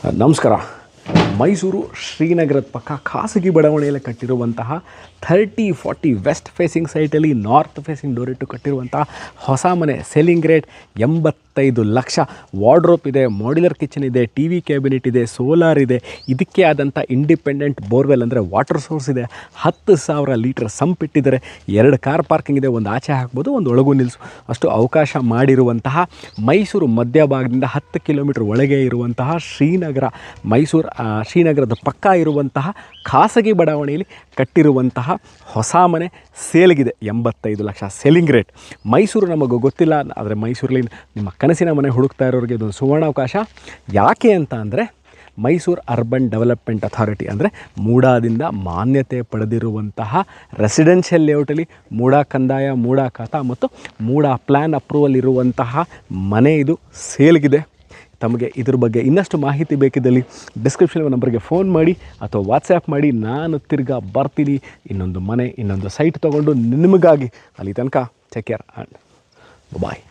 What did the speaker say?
ನಮಸ್ಕಾರ. ಮೈಸೂರು ಶ್ರೀನಗರದ ಪಕ್ಕ ಖಾಸಗಿ ಬಡಾವಣೆಯಲ್ಲಿ ಕಟ್ಟಿರುವಂತಹ 30-40 ವೆಸ್ಟ್ ಫೇಸಿಂಗ್ ಸೈಟಲ್ಲಿ ನಾರ್ತ್ ಫೇಸಿಂಗ್ ಡೋರ್ ಇಟ್ಟು ಕಟ್ಟಿರುವಂತಹ ಹೊಸ ಮನೆ. Selling rate 85 lakh. ವಾರ್ಡ್ರೋಪ್ ಇದೆ, ಮಾಡ್ಯುಲರ್ ಕಿಚನ್ ಇದೆ, ಟಿ ವಿ ಕ್ಯಾಬಿನೆಟ್ ಇದೆ, ಸೋಲಾರ್ ಇದೆ, ಇದಕ್ಕೆ ಆದಂಥ ಇಂಡಿಪೆಂಡೆಂಟ್ ಬೋರ್ವೆಲ್ ಅಂದರೆ ವಾಟರ್ ಸೋರ್ಸ್ ಇದೆ, 10,000 ಲೀಟರ್ ಸಂಪ್ ಇಟ್ಟಿದ್ದಾರೆ, 2 ಕಾರ್ ಪಾರ್ಕಿಂಗ್ ಇದೆ, ಒಂದು ಆಚೆ ಹಾಕ್ಬೋದು, ಒಂದು ಒಳಗೂ ನಿಲ್ಲಿಸು ಅಷ್ಟು ಅವಕಾಶ ಮಾಡಿರುವಂತಹ ಮೈಸೂರು ಮಧ್ಯಭಾಗದಿಂದ 10 ಕಿಲೋಮೀಟರ್ ಒಳಗೆ ಇರುವಂತಹ ಶ್ರೀನಗರದ ಪಕ್ಕ ಇರುವಂತಹ ಖಾಸಗಿ ಬಡಾವಣೆಯಲ್ಲಿ ಕಟ್ಟಿರುವಂತಹ ಹೊಸ ಮನೆ ಸೇಲ್ಗಿದೆ. 85 ಲಕ್ಷ ಸೆಲ್ಲಿಂಗ್ ರೇಟ್. ಮೈಸೂರು ನಮಗೆ ಗೊತ್ತಿಲ್ಲ, ಆದರೆ ಮೈಸೂರಲ್ಲಿ ನಿಮ್ಮ ಕನಸಿನ ಮನೆ ಹುಡುಕ್ತಾ ಇರೋರಿಗೆ ಇದೊಂದು ಸುವರ್ಣಾವಕಾಶ. ಯಾಕೆ ಅಂತ ಅಂದರೆ ಮೈಸೂರು ಅರ್ಬನ್ ಡೆವಲಪ್ಮೆಂಟ್ ಅಥಾರಿಟಿ ಅಂದರೆ ಮೂಡಾದಿಂದ ಮಾನ್ಯತೆ ಪಡೆದಿರುವಂತಹ ರೆಸಿಡೆನ್ಷಿಯಲ್ ಲೇಔಟಲ್ಲಿ ಮೂಡಾ ಕಂದಾಯ, ಮೂಡಾ ಖಾತಾ ಮತ್ತು ಮೂಡಾ ಪ್ಲ್ಯಾನ್ ಅಪ್ರೂವಲ್ ಇರುವಂತಹ ಮನೆ ಇದು ಸೇಲ್ಗಿದೆ. ತಮಗೆ ಇದ್ರ ಬಗ್ಗೆ ಇನ್ನಷ್ಟು ಮಾಹಿತಿ ಬೇಕಿದ್ದಲ್ಲಿ ಡಿಸ್ಕ್ರಿಪ್ಷನ್ ನಂಬರ್ಗೆ ಫೋನ್ ಮಾಡಿ ಅಥವಾ ವಾಟ್ಸ್ಯಾಪ್ ಮಾಡಿ, ನಾನು ತಿರ್ಗಾ ಬರ್ತೀನಿ ಇನ್ನೊಂದು ಮನೆ, ಇನ್ನೊಂದು ಸೈಟ್ ತೊಗೊಂಡು ನಿಮಗಾಗಿ. ಅಲ್ಲಿ ತನಕ ಟೇಕ್ ಕೇರ್ ಆ್ಯಂಡ್ ಬಾಯ್.